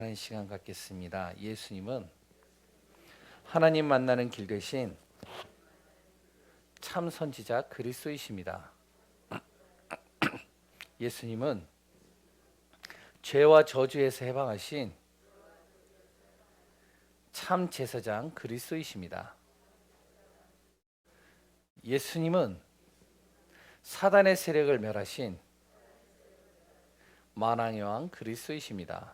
하는 시간 갖겠습니다. 예수님은 하나님 만나는 길 대신 참 선지자 그리스도이십니다. 예수님은 죄와 저주에서 해방하신 참 제사장 그리스도이십니다. 예수님은 사단의 세력을 멸하신 만왕의 왕 그리스도이십니다.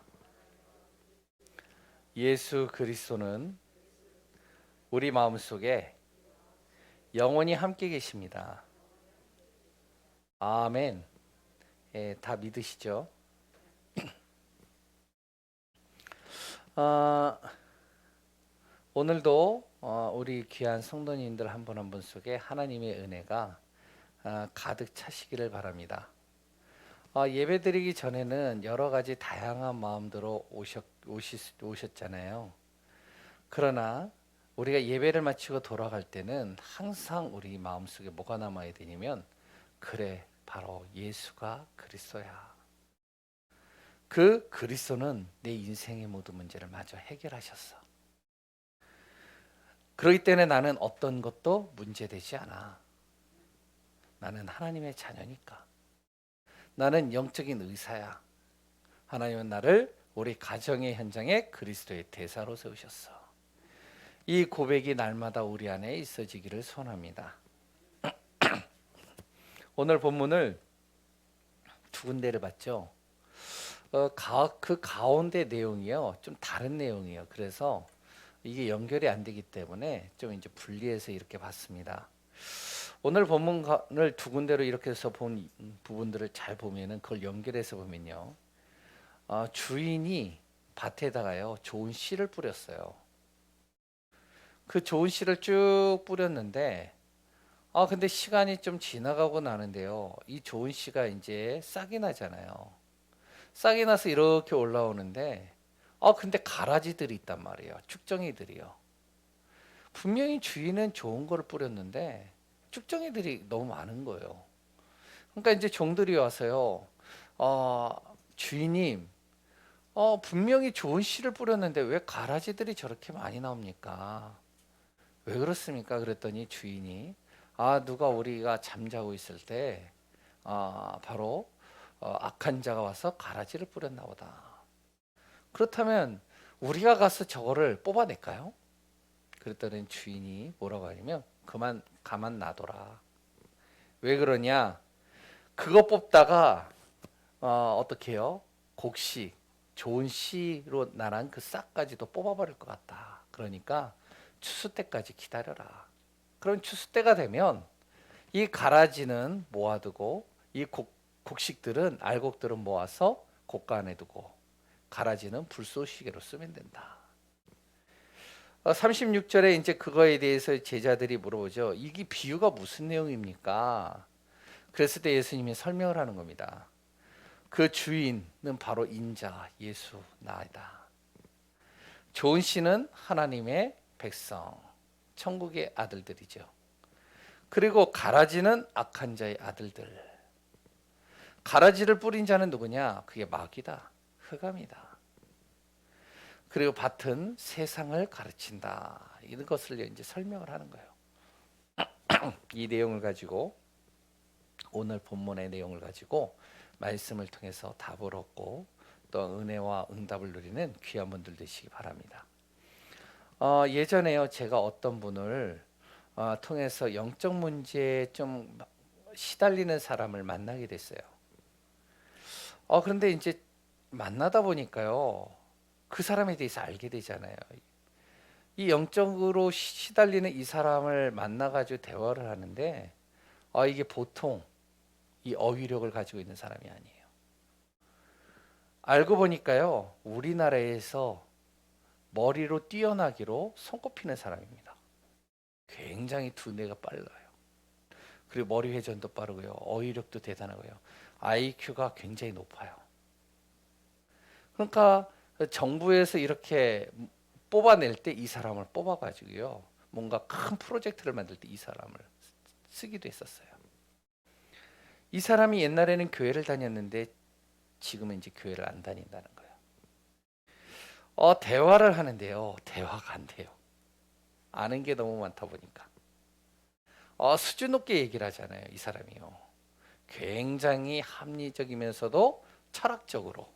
예수 그리스도는 우리 마음속에 영원히 함께 계십니다. 아멘. 다 믿으시죠? 오늘도 우리 귀한 성도님들 한 분 한 분 속에 하나님의 은혜가 가득 차시기를 바랍니다. 예배드리기 전에는 여러 가지 다양한 마음으로 오셨잖아요. 그러나 우리가 예배를 마치고 돌아갈 때는 항상 우리 마음속에 뭐가 남아야 되냐면, 그래, 바로 예수가 그리스도야. 그 그리스도는 내 인생의 모든 문제를 마저 해결하셨어. 그렇기 때문에 나는 어떤 것도 문제되지 않아. 나는 하나님의 자녀니까. 나는 영적인 의사야. 하나님은 나를 우리 가정의 현장에 그리스도의 대사로 세우셨어. 이 고백이 날마다 우리 안에 있어지기를 소원합니다. 오늘 본문을 두 군데를 봤죠. 그 가운데 내용이요, 좀 다른 내용이에요. 그래서 이게 연결이 안 되기 때문에 좀 이제 분리해서 이렇게 봤습니다. 오늘 본문을 두 군데로 이렇게 해서 본 부분들을 잘 보면은, 그걸 연결해서 보면요, 주인이 밭에다가요 좋은 씨를 뿌렸어요. 그 좋은 씨를 쭉 뿌렸는데, 근데 시간이 좀 지나가고 나는데요, 이 좋은 씨가 이제 싹이 나잖아요. 싹이 나서 이렇게 올라오는데, 근데 가라지들이 있단 말이에요. 쭉정이들이요. 분명히 주인은 좋은 거를 뿌렸는데 쭉정이들이 너무 많은 거예요. 그러니까 이제 종들이 와서요, 주인님, 분명히 좋은 씨를 뿌렸는데 왜 가라지들이 저렇게 많이 나옵니까? 왜 그렇습니까? 그랬더니 주인이, 누가 우리가 잠자고 있을 때 바로 악한 자가 와서 가라지를 뿌렸나 보다. 그렇다면 우리가 가서 저거를 뽑아낼까요? 그랬더니 주인이 뭐라고 하냐면, 가만 놔둬라. 왜 그러냐? 그거 뽑다가 어떻게 해요? 곡식, 좋은 씨로 나란 그 싹까지도 뽑아버릴 것 같다. 그러니까 추수 때까지 기다려라. 그럼 추수 때가 되면 이 가라지는 모아두고, 이 곡식들은, 알곡들은 모아서 곡간에 두고, 가라지는 불쏘시개로 쓰면 된다. 36절에 이제 그거에 대해서 제자들이 물어보죠. 이게 비유가 무슨 내용입니까? 그랬을 때 예수님이 설명을 하는 겁니다. 그 주인은 바로 인자, 예수, 나이다. 좋은 씨는 하나님의 백성, 천국의 아들들이죠. 그리고 가라지는 악한 자의 아들들. 가라지를 뿌린 자는 누구냐? 그게 마귀다, 흑암이다. 그리고 밭은 세상을 가르친다. 이런 것을 이제 설명을 하는 거예요. 이 내용을 가지고, 오늘 본문의 내용을 가지고 말씀을 통해서 답을 얻고 또 은혜와 응답을 누리는 귀한 분들 되시기 바랍니다. 예전에요, 제가 어떤 분을 통해서 영적 문제에 좀 시달리는 사람을 만나게 됐어요. 그런데 이제 만나다 보니까요, 그 사람에 대해서 알게 되잖아요. 이 영적으로 시달리는 이 사람을 만나가지고 대화를 하는데, 이게 보통 이 어휘력을 가지고 있는 사람이 아니에요. 알고 보니까요, 우리나라에서 머리로 뛰어나기로 손꼽히는 사람입니다. 굉장히 두뇌가 빨라요. 그리고 머리 회전도 빠르고요, 어휘력도 대단하고요, IQ가 굉장히 높아요. 그러니까 정부에서 이렇게 뽑아낼 때 이 사람을 뽑아가지고요, 뭔가 큰 프로젝트를 만들 때 이 사람을 쓰기도 했었어요. 이 사람이 옛날에는 교회를 다녔는데 지금은 이제 교회를 안 다닌다는 거예요. 대화를 하는데요. 대화가 안 돼요. 아는 게 너무 많다 보니까. 수준 높게 얘기를 하잖아요. 이 사람이요. 굉장히 합리적이면서도 철학적으로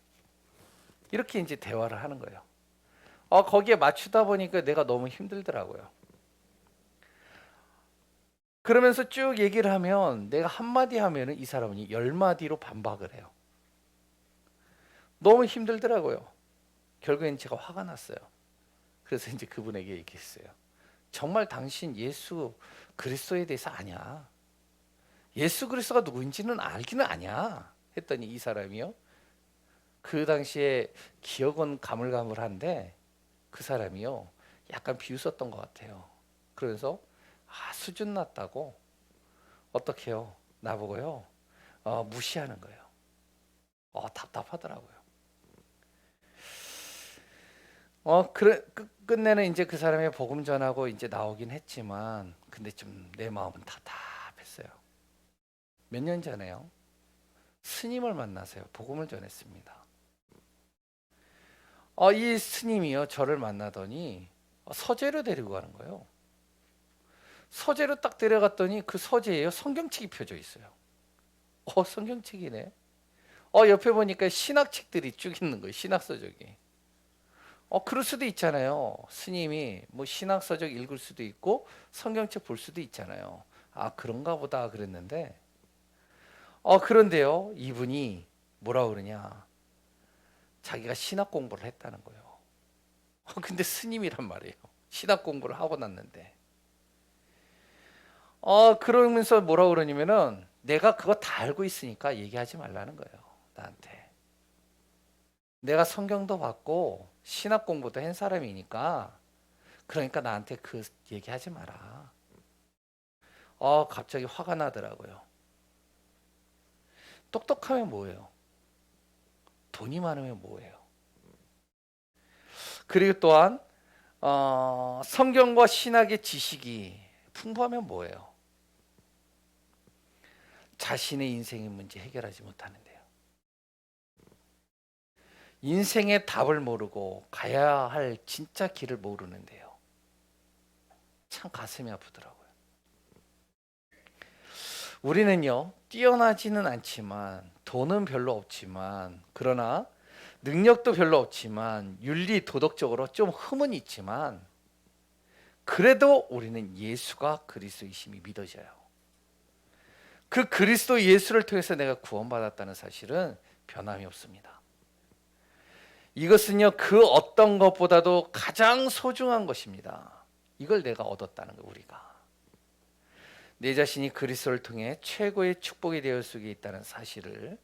이렇게 이제 대화를 하는 거예요. 거기에 맞추다 보니까 내가 너무 힘들더라고요. 그러면서 쭉 얘기를 하면 내가 한마디 하면은 이 사람이 10마디로 반박을 해요. 너무 힘들더라고요. 결국엔 제가 화가 났어요. 그래서 이제 그분에게 얘기했어요. 정말 당신 예수 그리스도에 대해서 아냐? 예수 그리스도가 누구인지는 알기는 아냐? 했더니 이 사람이요. 그 당시에 기억은 가물가물한데 그 사람이요. 약간 비웃었던 것 같아요. 그러면서 수준 낮다고 어떻게요? 나보고요. 무시하는 거예요. 답답하더라고요. 그래, 끝내는 이제 그 사람의 복음 전하고 이제 나오긴 했지만, 근데 좀 내 마음은 답답했어요. 몇 년 전에요. 스님을 만나서요. 복음을 전했습니다. 이 스님이요. 저를 만나더니 서재로 데리고 가는 거예요. 서재로 딱 데려갔더니 그 서재에요. 성경책이 펴져 있어요. 성경책이네. 옆에 보니까 신학책들이 쭉 있는 거예요. 신학서적이. 그럴 수도 있잖아요. 스님이 뭐 신학서적 읽을 수도 있고 성경책 볼 수도 있잖아요. 그런가 보다 그랬는데 그런데요. 이분이 뭐라 그러냐. 자기가 신학 공부를 했다는 거예요. 근데 스님이란 말이에요. 신학 공부를 하고 났는데. 그러면서 뭐라 그러냐면은 내가 그거 다 알고 있으니까 얘기하지 말라는 거예요. 나한테. 내가 성경도 봤고 신학 공부도 한 사람이니까 그러니까 나한테 그 얘기하지 마라. 갑자기 화가 나더라고요. 똑똑하면 뭐예요? 돈이 많으면 뭐예요? 그리고 또한 성경과 신학의 지식이 풍부하면 뭐예요? 자신의 인생의 문제 해결하지 못하는데요. 인생의 답을 모르고 가야 할 진짜 길을 모르는데요. 참 가슴이 아프더라고요. 우리는요, 뛰어나지는 않지만, 돈은 별로 없지만, 그러나 능력도 별로 없지만, 윤리, 도덕적으로 좀 흠은 있지만, 그래도 우리는 예수가 그리스도이심이 믿어져요. 그 그리스도 예수를 통해서 내가 구원받았다는 사실은 변함이 없습니다. 이것은요, 그 어떤 것보다도 가장 소중한 것입니다. 이걸 내가 얻었다는 거, 우리가. 내 자신이 그리스도를 통해 최고의 축복이 되어 속에 있다는 사실을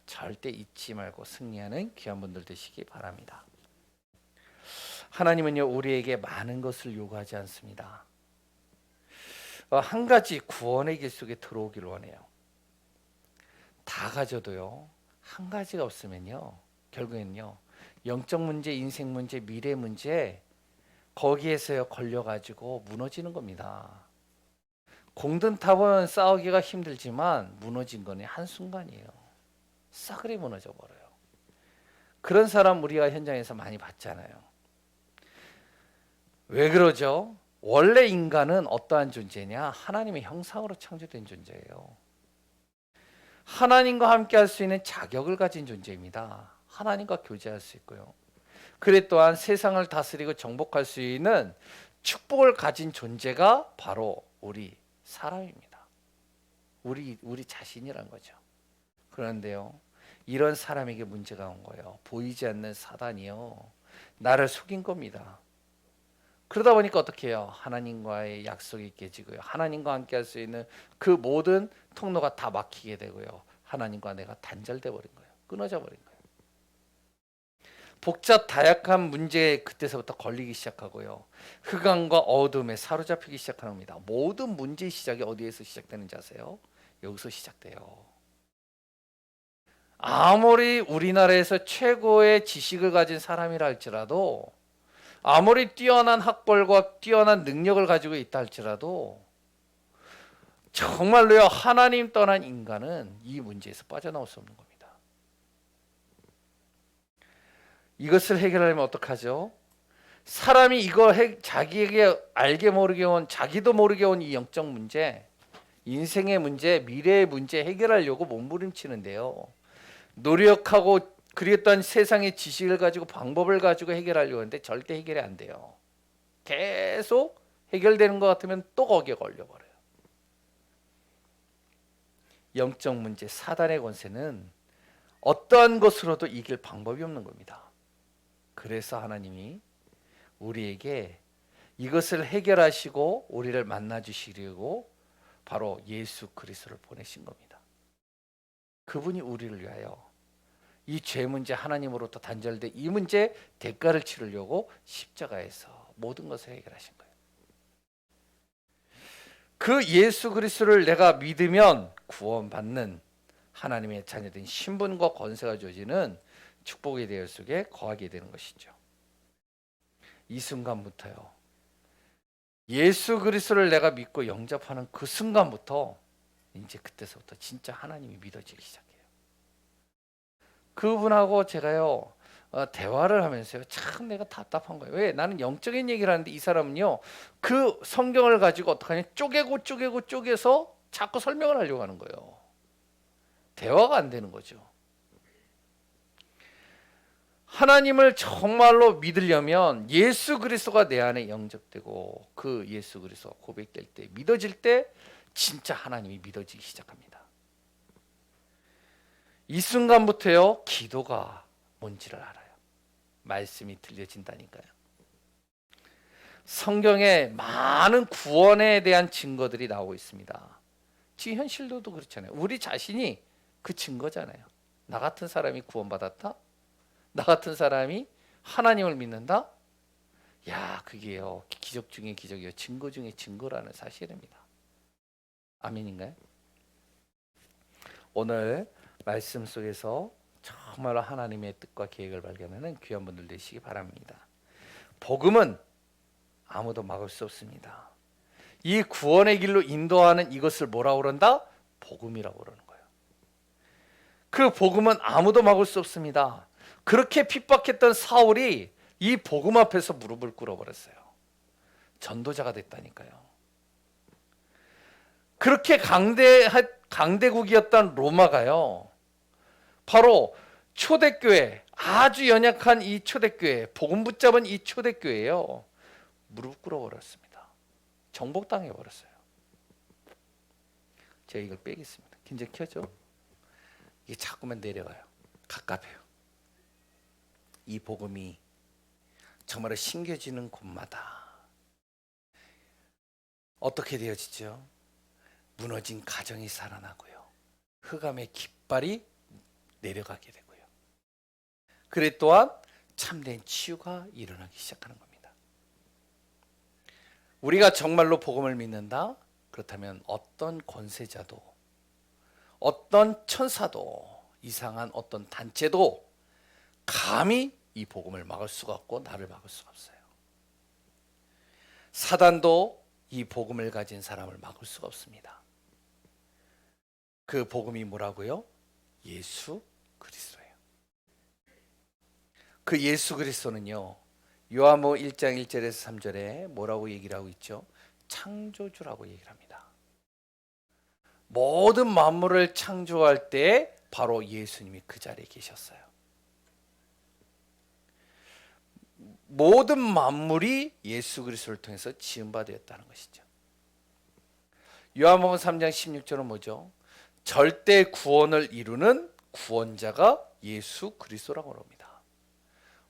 절대 잊지 말고 승리하는 귀한 분들 되시기 바랍니다. 하나님은요, 우리에게 많은 것을 요구하지 않습니다. 한 가지 구원의 길 속에 들어오길 원해요. 다 가져도요, 한 가지가 없으면요, 결국엔요, 영적 문제, 인생 문제, 미래 문제 거기에서요 걸려가지고 무너지는 겁니다. 공든탑은 쌓기가 힘들지만 무너진 거는 한순간이에요. 싸그리 무너져 버려요. 그런 사람 우리가 현장에서 많이 봤잖아요. 왜 그러죠? 원래 인간은 어떠한 존재냐? 하나님의 형상으로 창조된 존재예요. 하나님과 함께 할 수 있는 자격을 가진 존재입니다. 하나님과 교제할 수 있고요. 그래 또한 세상을 다스리고 정복할 수 있는 축복을 가진 존재가 바로 우리 사람입니다. 우리 자신이란 거죠. 그런데요, 이런 사람에게 문제가 온 거예요. 보이지 않는 사단이요, 나를 속인 겁니다. 그러다 보니까 어떻게 해요? 하나님과의 약속이 깨지고요. 하나님과 함께 할 수 있는 그 모든 통로가 다 막히게 되고요. 하나님과 내가 단절돼 버린 거예요. 끊어져 버린 거예요. 복잡 다약한 문제에 그때서부터 걸리기 시작하고요. 흑암과 어둠에 사로잡히기 시작하는 겁니다. 모든 문제의 시작이 어디에서 시작되는지 아세요? 여기서 시작돼요. 아무리 우리나라에서 최고의 지식을 가진 사람이라 할지라도, 아무리 뛰어난 학벌과 뛰어난 능력을 가지고 있다 할지라도, 정말로요, 하나님 떠난 인간은 이 문제에서 빠져나올 수 없는 겁니다. 이것을 해결하려면 어떡하죠? 사람이 자기에게 알게 모르게 온, 자기도 모르게 온 이 영적 문제, 인생의 문제, 미래의 문제 해결하려고 몸부림치는데요. 노력하고 그랬던 세상의 지식을 가지고 방법을 가지고 해결하려고 하는데 절대 해결이 안 돼요. 계속 해결되는 것 같으면 또 거기에 걸려버려요. 영적 문제, 사단의 권세는 어떠한 것으로도 이길 방법이 없는 겁니다. 그래서 하나님이 우리에게 이것을 해결하시고 우리를 만나 주시려고 바로 예수 그리스도를 보내신 겁니다. 그분이 우리를 위하여 이 죄 문제, 하나님으로부터 단절된 이 문제 대가를 치르려고 십자가에서 모든 것을 해결하신 거예요. 그 예수 그리스도를 내가 믿으면 구원받는 하나님의 자녀된 신분과 권세가 주어지는 축복의 대열 속에 거하게 되는 것이죠. 이 순간부터요, 예수 그리스도를 내가 믿고 영접하는 그 순간부터 이제 그때서부터 진짜 하나님이 믿어지기 시작해요. 그분하고 제가요 대화를 하면서요 참 내가 답답한 거예요. 왜? 나는 영적인 얘기를 하는데 이 사람은요 그 성경을 가지고 어떡하냐, 쪼개서 자꾸 설명을 하려고 하는 거예요. 대화가 안 되는 거죠. 하나님을 정말로 믿으려면 예수 그리스도가 내 안에 영접되고 그 예수 그리스도가 고백될 때, 믿어질 때 진짜 하나님이 믿어지기 시작합니다. 이 순간부터요 기도가 뭔지를 알아요. 말씀이 들려진다니까요. 성경에 많은 구원에 대한 증거들이 나오고 있습니다. 지금 현실로도 그렇잖아요. 우리 자신이 그 증거잖아요. 나 같은 사람이 구원받았다? 나 같은 사람이 하나님을 믿는다? 야, 그게요 기적 중에 기적이요 증거 중에 증거라는 사실입니다. 아멘인가요? 오늘 말씀 속에서 정말로 하나님의 뜻과 계획을 발견하는 귀한 분들 되시기 바랍니다. 복음은 아무도 막을 수 없습니다. 이 구원의 길로 인도하는 이것을 뭐라고 그런다? 복음이라고 그러는 거예요. 그 복음은 아무도 막을 수 없습니다. 그렇게 핍박했던 사울이 이 복음 앞에서 무릎을 꿇어버렸어요. 전도자가 됐다니까요. 그렇게 강대국이었던 로마가요 바로 초대교회, 아주 연약한 이 초대교회, 복음 붙잡은 이 초대교회요 무릎 꿇어버렸습니다. 정복당해버렸어요. 제가 이걸 빼겠습니다. 긴장 켜죠? 이게 자꾸만 내려가요. 갑갑해요. 이 복음이 정말 심겨지는 곳마다 어떻게 되어지죠? 무너진 가정이 살아나고요, 흑암의 깃발이 내려가게 되고요, 그래 또한 참된 치유가 일어나기 시작하는 겁니다. 우리가 정말로 복음을 믿는다? 그렇다면 어떤 권세자도, 어떤 천사도, 이상한 어떤 단체도 감히 이 복음을 막을 수가 없고 나를 막을 수가 없어요. 사단도 이 복음을 가진 사람을 막을 수가 없습니다. 그 복음이 뭐라고요? 예수 그리스도예요. 그 예수 그리스도는요 요한복음 1장 1절에서 3절에 뭐라고 얘기를 하고 있죠? 창조주라고 얘기를 합니다. 모든 만물을 창조할 때 바로 예수님이 그 자리에 계셨어요. 모든 만물이 예수 그리스도를 통해서 지음바 되었다는 것이죠. 요한복음 3장 16절은 뭐죠? 절대 구원을 이루는 구원자가 예수 그리스도라고 합니다.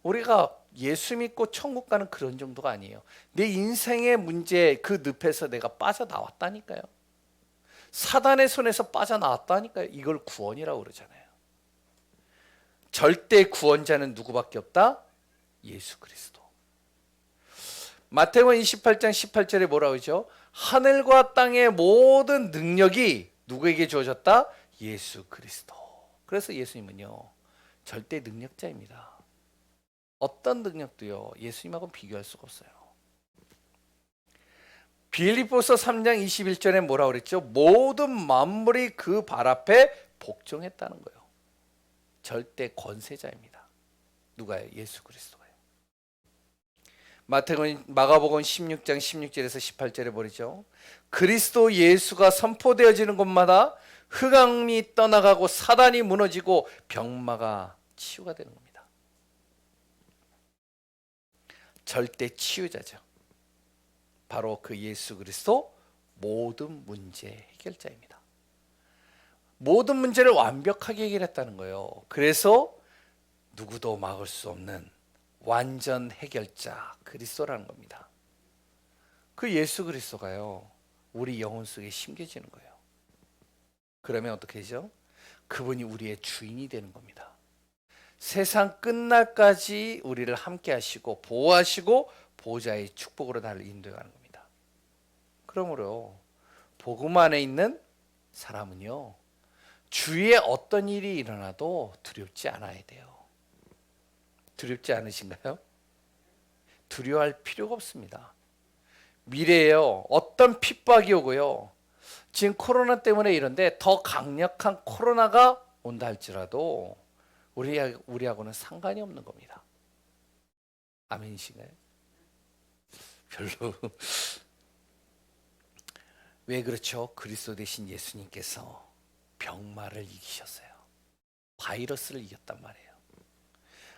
우리가 예수 믿고 천국 가는 그런 정도가 아니에요. 내 인생의 문제 그 늪에서 내가 빠져나왔다니까요. 사단의 손에서 빠져나왔다니까요. 이걸 구원이라고 그러잖아요. 절대 구원자는 누구밖에 없다? 예수 그리스도. 마태복음 28장 18절에 뭐라고 하죠? 하늘과 땅의 모든 능력이 누구에게 주어졌다? 예수 그리스도. 그래서 예수님은요 절대 능력자입니다. 어떤 능력도요 예수님하고 비교할 수가 없어요. 빌립보서 3장 21절에 뭐라고 그랬죠? 모든 만물이 그 발 앞에 복종했다는 거예요. 절대 권세자입니다. 누가요? 예수 그리스도가요. 마가복음 16장 16절에서 18절에 보이죠. 그리스도 예수가 선포되어지는 곳마다 흑암이 떠나가고 사단이 무너지고 병마가 치유가 되는 겁니다. 절대 치유자죠. 바로 그 예수 그리스도 모든 문제 해결자입니다. 모든 문제를 완벽하게 해결했다는 거예요. 그래서 누구도 막을 수 없는 완전 해결자 그리스도라는 겁니다. 그 예수 그리스도가요, 우리 영혼 속에 심겨지는 거예요. 그러면 어떻게 되죠? 그분이 우리의 주인이 되는 겁니다. 세상 끝날까지 우리를 함께 하시고 보호하시고 보호자의 축복으로 나를 인도하는 겁니다. 그러므로 복음 안에 있는 사람은요, 주위에 어떤 일이 일어나도 두렵지 않아야 돼요. 두렵지 않으신가요? 두려워할 필요가 없습니다. 미래에요, 어떤 핍박이 오고요, 지금 코로나 때문에 이런데 더 강력한 코로나가 온다 할지라도 우리하고는 상관이 없는 겁니다. 아멘이신가요? 별로. 왜 그렇죠? 그리스도 되신 예수님께서 병마를 이기셨어요. 바이러스를 이겼단 말이에요.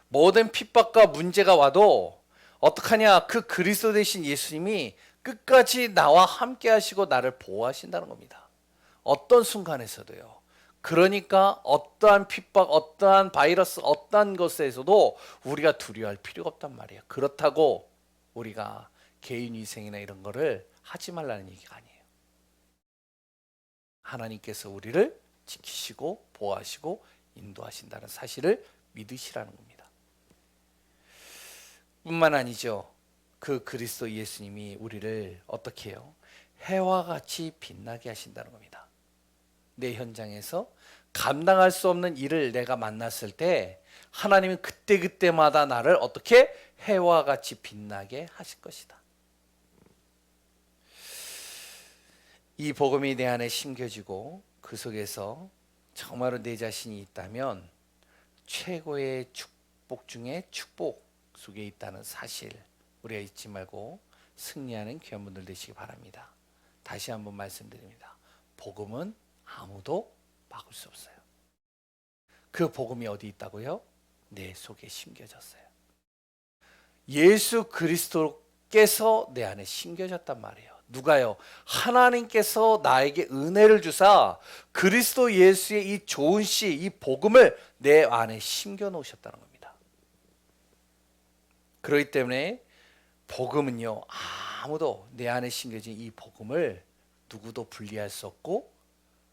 모든 핍박과 문제가 와도 어떡하냐? 그 그리스도 되신 예수님이 끝까지 나와 함께 하시고 나를 보호하신다는 겁니다. 어떤 순간에서도요. 그러니까 어떠한 핍박, 어떠한 바이러스, 어떠한 것에서도 우리가 두려워할 필요가 없단 말이에요. 그렇다고 우리가 개인 위생이나 이런 거를 하지 말라는 얘기가 아니에요. 하나님께서 우리를 지키시고 보호하시고 인도하신다는 사실을 믿으시라는 겁니다. 뿐만 아니죠. 그 그리스도 예수님이 우리를 어떻게 해요? 해와 같이 빛나게 하신다는 겁니다. 내 현장에서 감당할 수 없는 일을 내가 만났을 때 하나님은 그때그때마다 나를 어떻게 해와 같이 빛나게 하실 것이다. 이 복음이 내 안에 심겨지고 그 속에서 정말로 내 자신이 있다면 최고의 축복 중에 축복 속에 있다는 사실 우리가 잊지 말고 승리하는 귀한 분들 되시기 바랍니다. 다시 한번 말씀드립니다. 복음은 아무도 막을 수 없어요. 그 복음이 어디 있다고요? 내 속에 심겨졌어요. 예수 그리스도께서 내 안에 심겨졌단 말이에요. 누가요? 하나님께서 나에게 은혜를 주사 그리스도 예수의 이 좋은 씨, 이 복음을 내 안에 심겨 놓으셨다는 겁니다. 그렇기 때문에 복음은요, 아무도 내 안에 심겨진 이 복음을 누구도 분리할 수 없고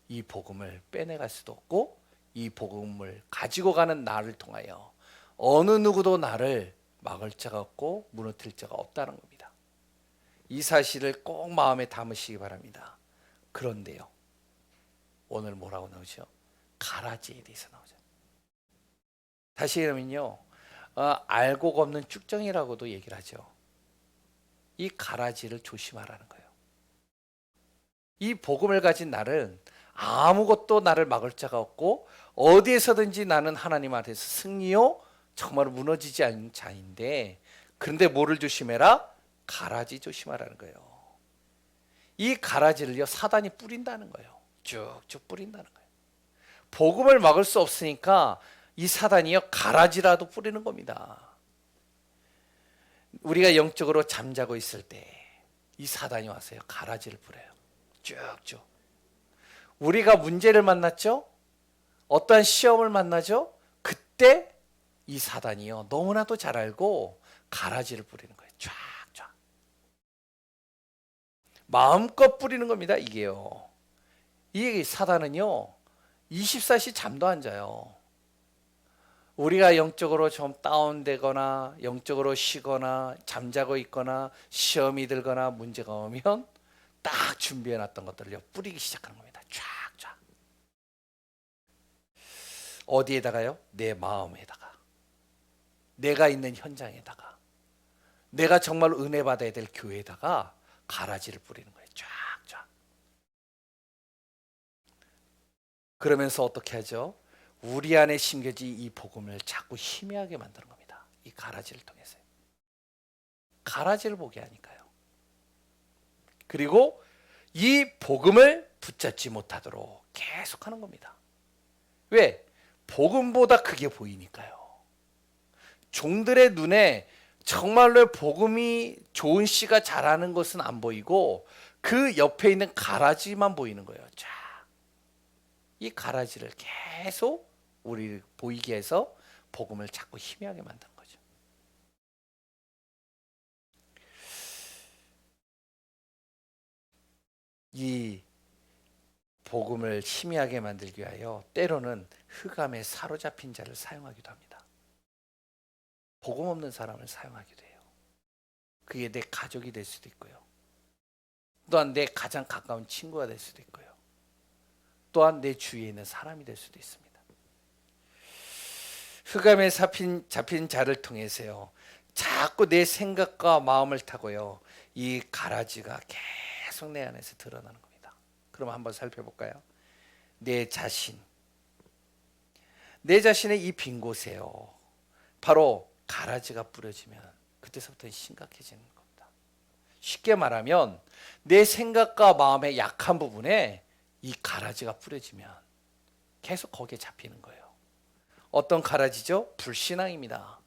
이 복음을 빼내갈 수도 없고 이 복음을 가지고 가는 나를 통하여 어느 누구도 나를 막을 자가 없고 무너뜨릴 자가 없다는 겁니다. 이 사실을 꼭 마음에 담으시기 바랍니다. 그런데요, 오늘 뭐라고 나오죠? 가라지에 대해서 나오죠. 다시 얘기하면요, 알곡 없는 쭉정이라고도 얘기를 하죠. 이 가라지를 조심하라는 거예요. 이 복음을 가진 나는 아무것도 나를 막을 자가 없고 어디에서든지 나는 하나님 앞에서 승리요 정말 무너지지 않는 자인데, 그런데 뭐를 조심해라? 가라지 조심하라는 거예요. 이 가라지를요 사단이 뿌린다는 거예요. 쭉쭉 뿌린다는 거예요. 복음을 막을 수 없으니까 이 사단이요 가라지라도 뿌리는 겁니다. 우리가 영적으로 잠자고 있을 때 이 사단이 와서요 가라지를 뿌려요. 쭉쭉. 우리가 문제를 만났죠? 어떠한 시험을 만나죠? 그때 이 사단이요 너무나도 잘 알고 가라지를 뿌리는 거예요. 쫙쫙. 마음껏 뿌리는 겁니다. 이게요. 이 사단은요 24시 잠도 안 자요. 우리가 영적으로 좀 다운되거나 영적으로 쉬거나 잠자고 있거나 시험이 들거나 문제가 오면 딱 준비해놨던 것들을 뿌리기 시작하는 겁니다. 쫙쫙. 어디에다가요? 내 마음에다가, 내가 있는 현장에다가, 내가 정말 은혜 받아야 될 교회에다가 가라지를 뿌리는 거예요. 쫙쫙. 그러면서 어떻게 하죠? 우리 안에 심겨진 이 복음을 자꾸 희미하게 만드는 겁니다. 이 가라지를 통해서요. 가라지를 보게 하니까요. 그리고 이 복음을 붙잡지 못하도록 계속하는 겁니다. 왜? 복음보다 크게 보이니까요. 종들의 눈에 정말로 복음이 좋은 씨가 자라는 것은 안 보이고 그 옆에 있는 가라지만 보이는 거예요. 자, 이 가라지를 계속 우리 보이게 해서 복음을 자꾸 희미하게 만드는 거죠. 이 복음을 희미하게 만들기 위하여 때로는 흑암에 사로잡힌 자를 사용하기도 합니다. 복음 없는 사람을 사용하기도 해요. 그게 내 가족이 될 수도 있고요. 또한 내 가장 가까운 친구가 될 수도 있고요. 또한 내 주위에 있는 사람이 될 수도 있습니다. 흑암에 잡힌 자를 통해서요. 자꾸 내 생각과 마음을 타고요. 이 가라지가 계속 내 안에서 드러나는 겁니다. 그럼 한번 살펴볼까요? 내 자신의 이 빈 곳에요. 바로 가라지가 뿌려지면 그때서부터 심각해지는 겁니다. 쉽게 말하면 내 생각과 마음의 약한 부분에 이 가라지가 뿌려지면 계속 거기에 잡히는 거예요. 어떤 가라지죠? 불신앙입니다.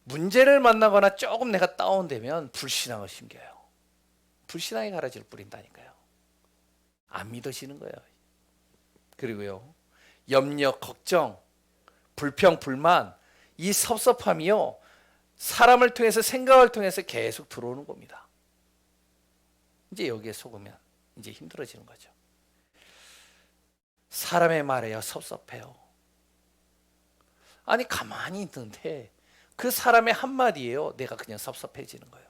문제를 만나거나 조금 내가 다운되면 불신앙을 심겨요. 불신앙의 가라지를 뿌린다니까요. 안 믿어지는 거예요. 그리고요, 염려, 걱정, 불평, 불만, 이 섭섭함이요, 사람을 통해서, 생각을 통해서 계속 들어오는 겁니다. 이제 여기에 속으면 이제 힘들어지는 거죠. 사람의 말에요, 섭섭해요. 아니, 가만히 있는데 그 사람의 한마디예요, 내가 그냥 섭섭해지는 거예요.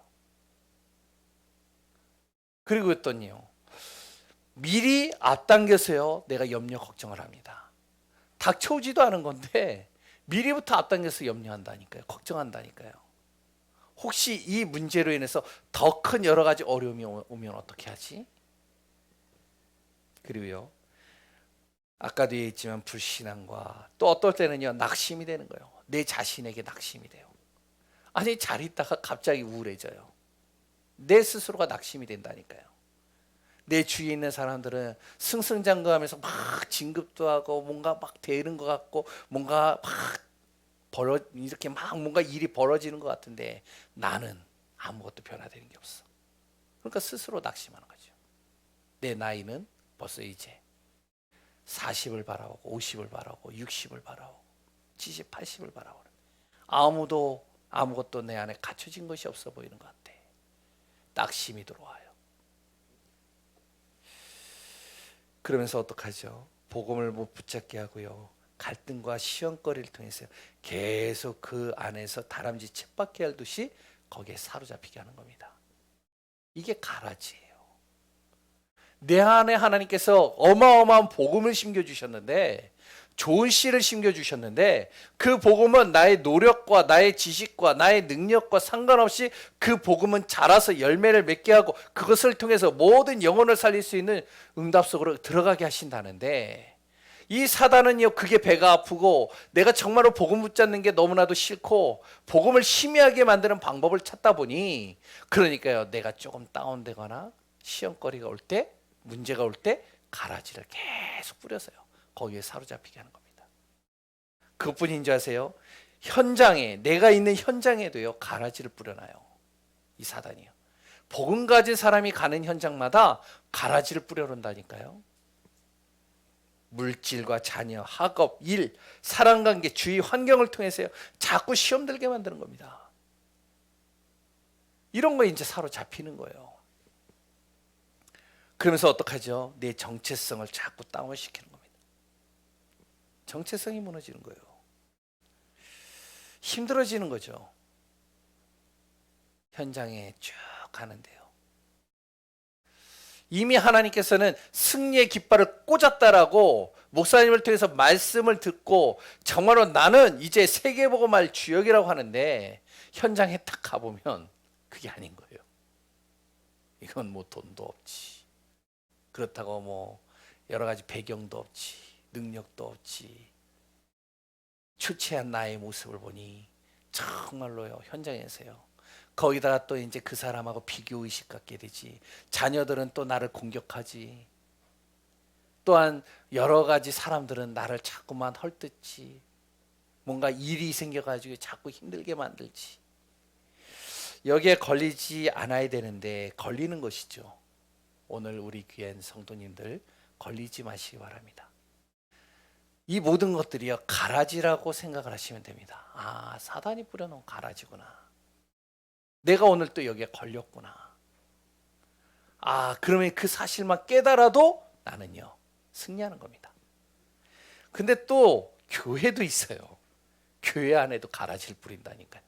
그리고 또요, 미리 앞당겨서요, 내가 염려, 걱정을 합니다. 닥쳐오지도 않은 건데 미리부터 앞당겨서 염려한다니까요. 걱정한다니까요. 혹시 이 문제로 인해서 더 큰 여러 가지 어려움이 오면 어떻게 하지? 그리고요, 아까도 얘기했지만 불신앙과 또 어떨 때는요, 낙심이 되는 거예요. 내 자신에게 낙심이 돼요. 아니, 잘 있다가 갑자기 우울해져요. 내 스스로가 낙심이 된다니까요. 내 주위에 있는 사람들은 승승장구하면서 막 진급도 하고 뭔가 막 되는 것 같고 뭔가 막 이렇게 막 뭔가 일이 벌어지는 것 같은데 나는 아무것도 변화되는 게 없어. 그러니까 스스로 낙심하는 거죠. 내 나이는 벌써 이제 40을 바라보고 50을 바라보고 60을 바라보고 70, 80을 바라보는, 아무것도 내 안에 갖춰진 것이 없어 보이는 것 같아. 낙심이 들어와요. 그러면서 어떡하죠? 복음을 못 붙잡게 하고요, 갈등과 시험거리를 통해서 계속 그 안에서 다람쥐 쳇바퀴 앓듯이 거기에 사로잡히게 하는 겁니다. 이게 가라지예요. 내 안에 하나님께서 어마어마한 복음을 심겨주셨는데, 좋은 씨를 심겨주셨는데, 그 복음은 나의 노력과 나의 지식과 나의 능력과 상관없이 그 복음은 자라서 열매를 맺게 하고 그것을 통해서 모든 영혼을 살릴 수 있는 응답 속으로 들어가게 하신다는데, 이 사단은요, 그게 배가 아프고 내가 정말로 복음 붙잡는 게 너무나도 싫고 복음을 희미하게 만드는 방법을 찾다 보니, 그러니까요, 내가 조금 다운되거나 시험거리가 올 때, 문제가 올 때 가라지를 계속 뿌려서요, 거기에 사로잡히게 하는 겁니다. 그것뿐인 줄 아세요? 현장에, 내가 있는 현장에도요, 가라지를 뿌려놔요. 이 사단이요. 복음 가진 사람이 가는 현장마다 가라지를 뿌려놓는다니까요. 물질과 자녀, 학업, 일, 사랑관계, 주위 환경을 통해서요, 자꾸 시험 들게 만드는 겁니다. 이런 거에 이제 사로잡히는 거예요. 그러면서 어떡하죠? 내 정체성을 자꾸 다운시키는 겁니다. 정체성이 무너지는 거예요. 힘들어지는 거죠. 현장에 쭉 가는데요, 이미 하나님께서는 승리의 깃발을 꽂았다라고 목사님을 통해서 말씀을 듣고 정말로 나는 이제 세계복음할 주역이라고 하는데, 현장에 딱 가보면 그게 아닌 거예요. 이건 뭐 돈도 없지, 그렇다고 뭐 여러 가지 배경도 없지, 능력도 없지, 초췌한 나의 모습을 보니 정말로요, 현장에서요. 거기다가 또 이제 그 사람하고 비교 의식 갖게 되지. 자녀들은 또 나를 공격하지. 또한 여러 가지 사람들은 나를 자꾸만 헐뜯지. 뭔가 일이 생겨가지고 자꾸 힘들게 만들지. 여기에 걸리지 않아야 되는데 걸리는 것이죠. 오늘 우리 귀한 성도님들 걸리지 마시기 바랍니다. 이 모든 것들이요, 가라지라고 생각을 하시면 됩니다. 아, 사단이 뿌려놓은 가라지구나. 내가 오늘 또 여기에 걸렸구나. 아, 그러면 그 사실만 깨달아도 나는요, 승리하는 겁니다. 근데 또 교회도 있어요. 교회 안에도 가라지를 뿌린다니까요.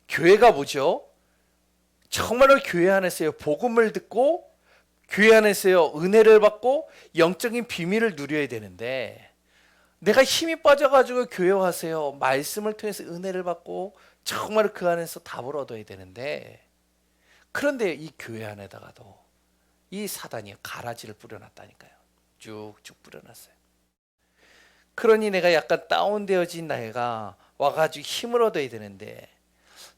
교회가 뭐죠? 정말로 교회 안에서요, 복음을 듣고 교회 안에서요, 은혜를 받고 영적인 비밀을 누려야 되는데, 내가 힘이 빠져가지고 교회 와서요, 말씀을 통해서 은혜를 받고 정말 그 안에서 답을 얻어야 되는데, 그런데 이 교회 안에다가도 이 사단이 가라지를 뿌려놨다니까요. 쭉쭉 뿌려놨어요. 그러니 내가 약간 다운되어진 나이가 와가지고 힘을 얻어야 되는데,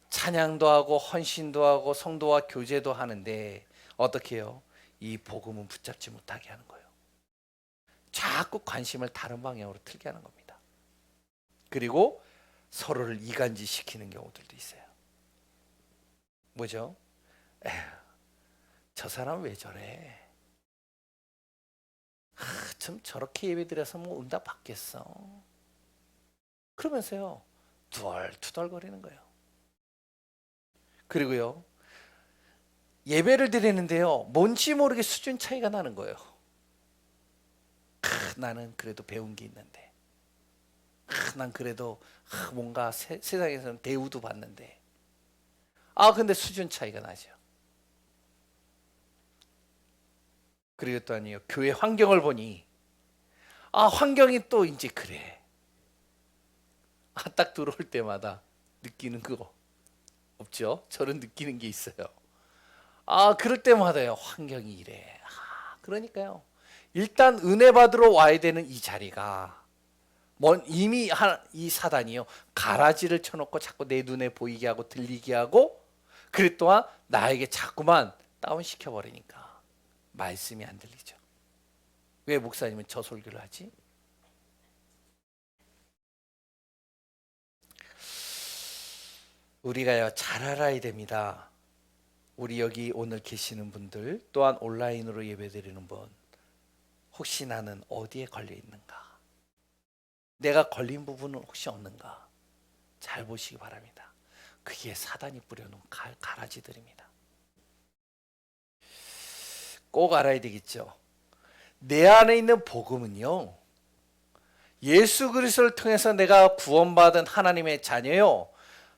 찬양도 하고 헌신도 하고 성도와 교제도 하는데 어떻게 해요? 이 복음은 붙잡지 못하게 하는 거예요. 자꾸 관심을 다른 방향으로 틀게 하는 겁니다. 그리고 서로를 이간질시키는 경우들도 있어요. 뭐죠? 에휴, 저 사람 왜 저래? 참 저렇게 예배드려서 뭐 응답 받겠어? 그러면서요, 투덜투덜거리는 거예요. 그리고요, 예배를 드리는데요, 뭔지 모르게 수준 차이가 나는 거예요. 나는 그래도 배운 게 있는데, 난 그래도 뭔가 세상에서는 대우도 받는데, 근데 수준 차이가 나죠. 그리고 또 아니요, 교회 환경을 보니, 환경이 또 이제 그래. 딱 들어올 때마다 느끼는 거 없죠? 저는 느끼는 게 있어요. 그럴 때마다요, 환경이 이래. 그러니까요, 일단 은혜 받으러 와야 되는 이 자리가 이미 이 사단이요, 가라지를 쳐놓고 자꾸 내 눈에 보이게 하고 들리게 하고, 그리고 또한 나에게 자꾸만 다운시켜 버리니까 말씀이 안 들리죠. 왜 목사님은 저 설교를 하지? 우리가요, 잘 알아야 됩니다. 우리 여기 오늘 계시는 분들, 또한 온라인으로 예배드리는 분, 혹시 나는 어디에 걸려 있는가? 내가 걸린 부분은 혹시 없는가? 잘 보시기 바랍니다. 그게 사단이 뿌려놓은 가라지들입니다. 꼭 알아야 되겠죠. 내 안에 있는 복음은요, 예수 그리스도를 통해서 내가 구원받은 하나님의 자녀요,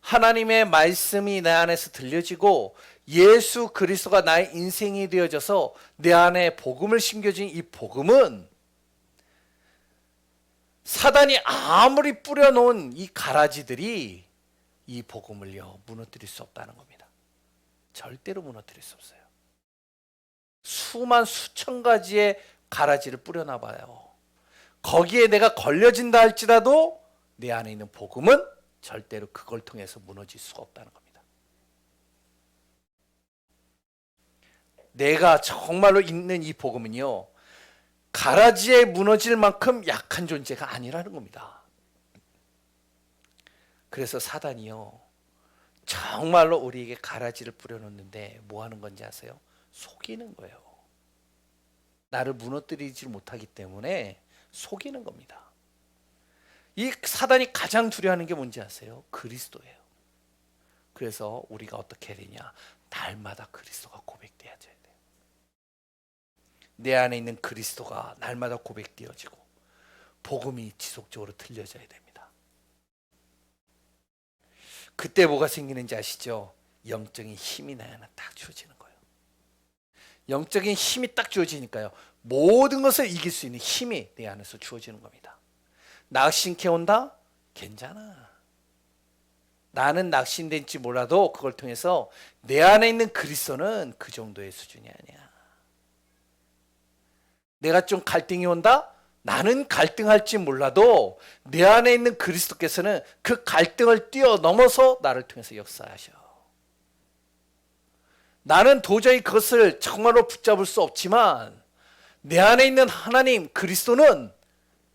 하나님의 말씀이 내 안에서 들려지고 예수 그리스도가 나의 인생이 되어져서 내 안에 복음을 심겨진 이 복음은 사단이 아무리 뿌려놓은 이 가라지들이 이 복음을요, 무너뜨릴 수 없다는 겁니다. 절대로 무너뜨릴 수 없어요. 수천 가지의 가라지를 뿌려놔봐요. 거기에 내가 걸려진다 할지라도 내 안에 있는 복음은 절대로 그걸 통해서 무너질 수가 없다는 겁니다. 내가 정말로 있는 이 복음은요, 가라지에 무너질 만큼 약한 존재가 아니라는 겁니다. 그래서 사단이요, 정말로 우리에게 가라지를 뿌려놓는데 뭐 하는 건지 아세요? 속이는 거예요. 나를 무너뜨리지 못하기 때문에 속이는 겁니다. 이 사단이 가장 두려워하는 게 뭔지 아세요? 그리스도예요. 그래서 우리가 어떻게 해야 되냐? 날마다 그리스도가 고백되어야 돼요. 내 안에 있는 그리스도가 날마다 고백되어지고 복음이 지속적으로 들려져야 됩니다. 그때 뭐가 생기는지 아시죠? 영적인 힘이 내 안에 딱 주어지는 거예요. 영적인 힘이 딱 주어지니까요, 모든 것을 이길 수 있는 힘이 내 안에서 주어지는 겁니다. 낙심케 온다? 괜찮아. 나는 낙심된지 몰라도 그걸 통해서 내 안에 있는 그리스도는 그 정도의 수준이 아니야. 내가 좀 갈등이 온다? 나는 갈등할지 몰라도 내 안에 있는 그리스도께서는 그 갈등을 뛰어넘어서 나를 통해서 역사하셔. 나는 도저히 그것을 정말로 붙잡을 수 없지만 내 안에 있는 하나님 그리스도는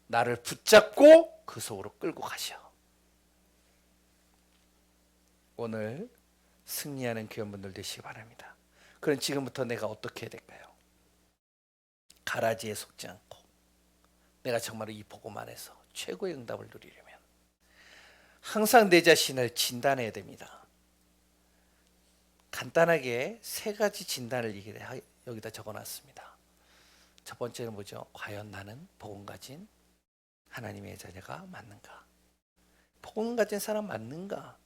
나를 붙잡고 그 속으로 끌고 가셔. 오늘 승리하는 교회원분들 되시기 바랍니다. 그럼 지금부터 내가 어떻게 해야 될까요? 가라지에 속지 않고 내가 정말로 이 복음 안에서 최고의 응답을 누리려면 항상 내 자신을 진단해야 됩니다. 간단하게 세 가지 진단을 여기다 적어놨습니다. 첫 번째는 뭐죠? 과연 나는 복음 가진 하나님의 자녀가 맞는가? 복음 가진 사람 맞는가?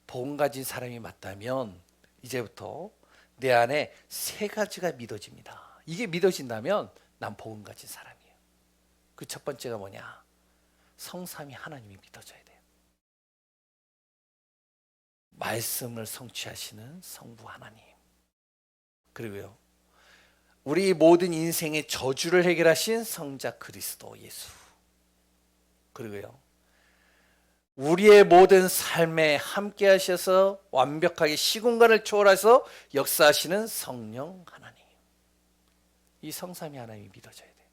복음 가진 사람이 맞다면 이제부터 내 안에 세 가지가 믿어집니다. 이게 믿어진다면 난 복음 가진 사람이에요. 그 첫 번째가 뭐냐? 성삼위 하나님이 믿어져야 돼요. 말씀을 성취하시는 성부 하나님. 그리고요, 우리 모든 인생의 저주를 해결하신 성자 그리스도 예수. 그리고요, 우리의 모든 삶에 함께 하셔서 완벽하게 시공간을 초월해서 역사하시는 성령 하나님. 이 성삼위 하나님이 믿어져야 돼요.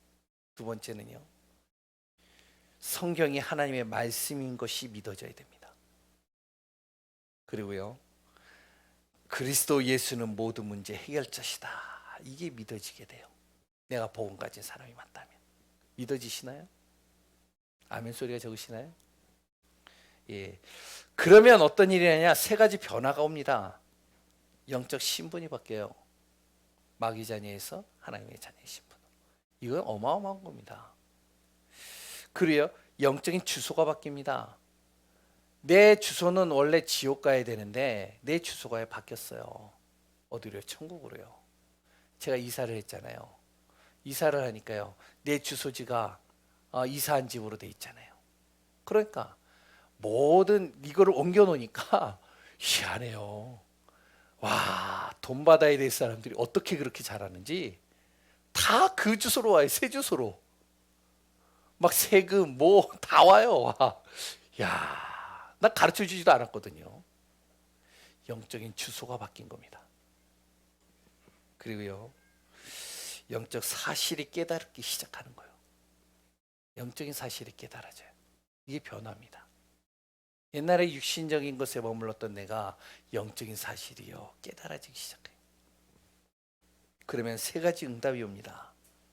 두 번째는요, 성경이 하나님의 말씀인 것이 믿어져야 됩니다. 그리고요, 그리스도 예수는 모든 문제 해결자시다. 이게 믿어지게 돼요. 내가 복음 가진 사람이 맞다면. 믿어지시나요? 아멘 소리가 적으시나요? 예. 그러면 어떤 일이 나냐? 세 가지 변화가 옵니다. 영적 신분이 바뀌어요. 마귀 자녀에서 하나님의 자녀의 신분. 이건 어마어마한 겁니다. 그래요. 영적인 주소가 바뀝니다. 내 주소는 원래 지옥 가야 되는데 내 주소가 바뀌었어요. 어디로요? 천국으로요. 제가 이사를 했잖아요. 이사를 하니까요, 내 주소지가 이사한 집으로 돼 있잖아요. 그러니까 모든 이거를 옮겨 놓으니까 희한해요. 와, 돈 받아야 될 사람들이 어떻게 그렇게 잘하는지 다 그 주소로 와요. 새 주소로. 막 세금 뭐 다 와요. 와. 야, 나 가르쳐 주지도 않았거든요. 영적인 주소가 바뀐 겁니다. 그리고요, 영적 사실이 깨달기 시작하는 거예요. 영적인 사실이 깨달아져요. 이게 변화입니다. 옛날에 육신적인 것에 머물렀던 내가 영적인 사실이요 깨달아지기 시작해요. 그러면 세 가지 응답이 옵니다.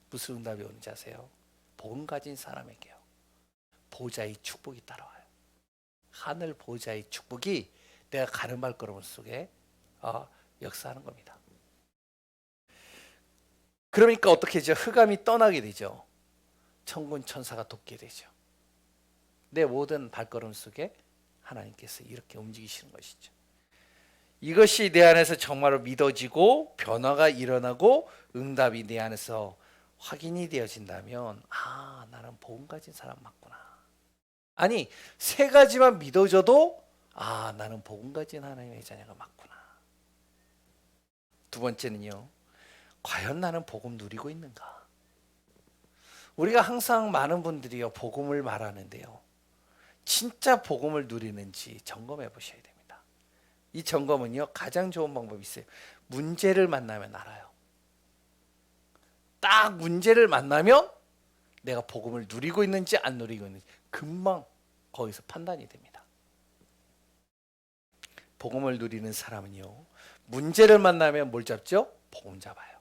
무슨 응답이 오는지 아세요? 복음 가진 사람에게요, 보좌의 축복이 따라와요. 하늘 보좌의 축복이 내가 가는 발걸음 속에 역사하는 겁니다. 그러니까 어떻게 되죠? 흑암이 떠나게 되죠. 천군 천사가 돕게 되죠. 내 모든 발걸음 속에 하나님께서 이렇게 움직이시는 것이죠. 이것이 내 안에서 정말로 믿어지고 변화가 일어나고 응답이 내 안에서 확인이 되어진다면, 아, 나는 복음 가진 사람 맞구나. 아니, 세 가지만 믿어져도 아, 나는 복음 가진 하나님의 자녀가 맞구나. 두 번째는요, 과연 나는 복음 누리고 있는가? 우리가 항상 많은 분들이요 복음을 말하는데요, 진짜 복음을 누리는지 점검해 보셔야 됩니다. 이 점검은요, 가장 좋은 방법이 있어요. 문제를 만나면 알아요. 딱 문제를 만나면 내가 복음을 누리고 있는지 안 누리고 있는지 금방 거기서 판단이 됩니다. 복음을 누리는 사람은요, 문제를 만나면 뭘 잡죠? 복음 잡아요.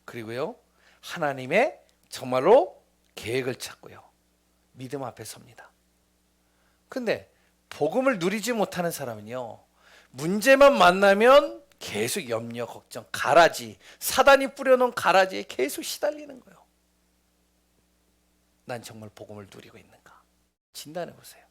그리고요, 하나님의 정말로 계획을 찾고요, 믿음 앞에 섭니다. 근데 복음을 누리지 못하는 사람은요, 문제만 만나면 계속 염려, 걱정, 가라지, 사단이 뿌려놓은 가라지에 계속 시달리는 거예요. 난 정말 복음을 누리고 있는가? 진단해 보세요.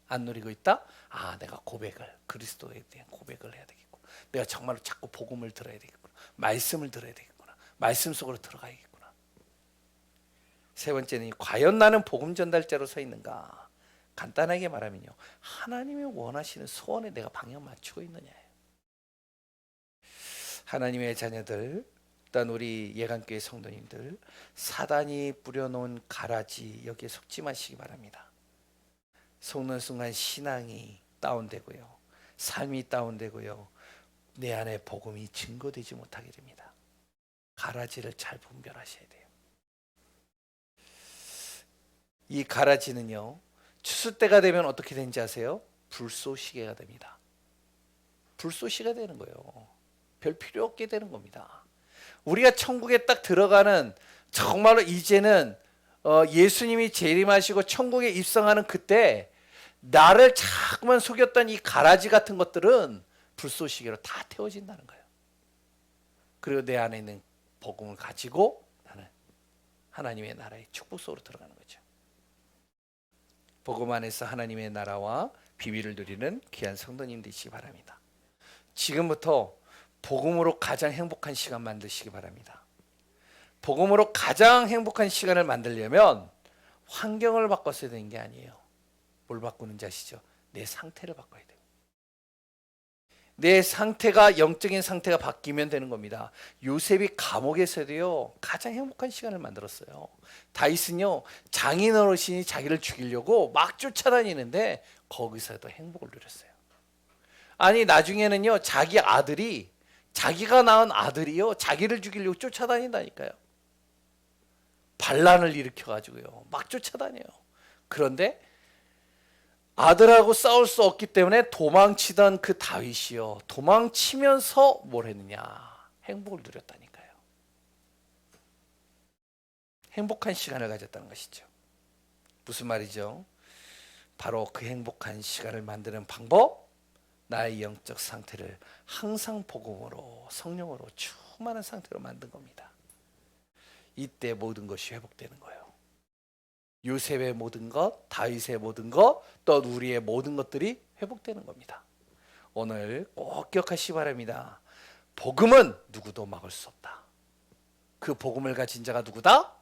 안 누리고 있다? 아, 내가 고백을, 그리스도에 대한 고백을 해야 되겠구나. 내가 정말로 자꾸 복음을 들어야 되겠구나. 말씀을 들어야 되겠구나. 말씀 속으로 들어가야겠구나. 세 번째는 과연 나는 복음 전달자로 서 있는가? 간단하게 말하면요, 하나님이 원하시는 소원에 내가 방향 맞추고 있느냐예요. 하나님의 자녀들, 일단 우리 예강교회 성도님들, 사단이 뿌려놓은 가라지 여기에 속지 마시기 바랍니다. 속는 순간 신앙이 다운되고요, 삶이 다운되고요, 내 안에 복음이 증거되지 못하게 됩니다. 가라지를 잘 분별하셔야 돼요. 이 가라지는요, 추수 때가 되면 어떻게 되는지 아세요? 불쏘시개가 됩니다. 불쏘시개가 되는 거예요. 별 필요 없게 되는 겁니다. 우리가 천국에 딱 들어가는, 정말로 이제는 예수님이 재림하시고 천국에 입성하는 그때 나를 자꾸만 속였던 이 가라지 같은 것들은 불쏘시개로 다 태워진다는 거예요. 그리고 내 안에 있는 복음을 가지고 나는 하나님의 나라의 축복 속으로 들어가는 거죠. 복음 안에서 하나님의 나라와 비밀을 누리는 귀한 성도님 되시기 바랍니다. 지금부터 복음으로 가장 행복한 시간 만드시기 바랍니다. 복음으로 가장 행복한 시간을 만들려면 환경을 바꿔서야 되는 게 아니에요. 뭘 바꾸는지 아시죠? 내 상태를 바꿔야 돼요. 내 상태가, 영적인 상태가 바뀌면 되는 겁니다. 요셉이 감옥에서도요, 가장 행복한 시간을 만들었어요. 다윗은요, 장인 어르신이 자기를 죽이려고 막 쫓아다니는데 거기서도 행복을 누렸어요. 아니, 나중에는요, 자기 아들이, 자기가 낳은 아들이요, 자기를 죽이려고 쫓아다닌다니까요. 반란을 일으켜가지고요, 막 쫓아다녀요. 그런데 아들하고 싸울 수 없기 때문에 도망치던 그 다윗이요, 도망치면서 뭘 했느냐? 행복을 누렸다니까요. 행복한 시간을 가졌다는 것이죠. 무슨 말이죠? 바로 그 행복한 시간을 만드는 방법, 나의 영적 상태를 항상 복음으로, 성령으로 충만한 상태로 만든 겁니다. 이때 모든 것이 회복되는 거예요. 요셉의 모든 것, 다윗의 모든 것, 또 우리의 모든 것들이 회복되는 겁니다. 오늘 꼭 기억하시기 바랍니다. 복음은 누구도 막을 수 없다. 그 복음을 가진 자가 누구다?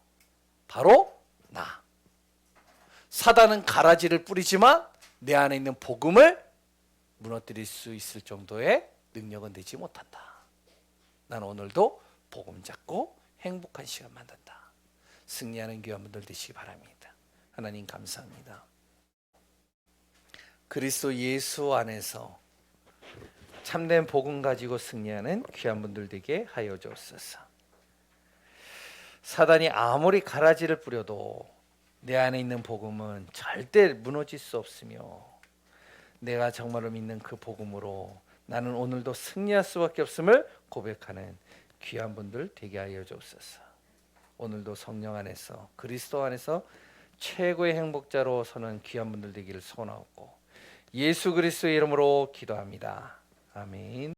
바로 나. 사단은 가라지를 뿌리지만 내 안에 있는 복음을 무너뜨릴 수 있을 정도의 능력은 되지 못한다. 난 오늘도 복음 잡고 행복한 시간 만든다. 승리하는 귀한 분들 되시기 바랍니다. 하나님 감사합니다. 그리스도 예수 안에서 참된 복음 가지고 승리하는 귀한 분들 되게 하여 주옵소서. 사단이 아무리 가라지를 뿌려도 내 안에 있는 복음은 절대 무너질 수 없으며, 내가 정말로 믿는 그 복음으로 나는 오늘도 승리할 수밖에 없음을 고백하는 귀한 분들 되게 하여 주옵소서. 오늘도 성령 안에서, 그리스도 안에서 최고의 행복자로 서는 귀한 분들 되기를 소원하고 예수 그리스도의 이름으로 기도합니다. 아멘.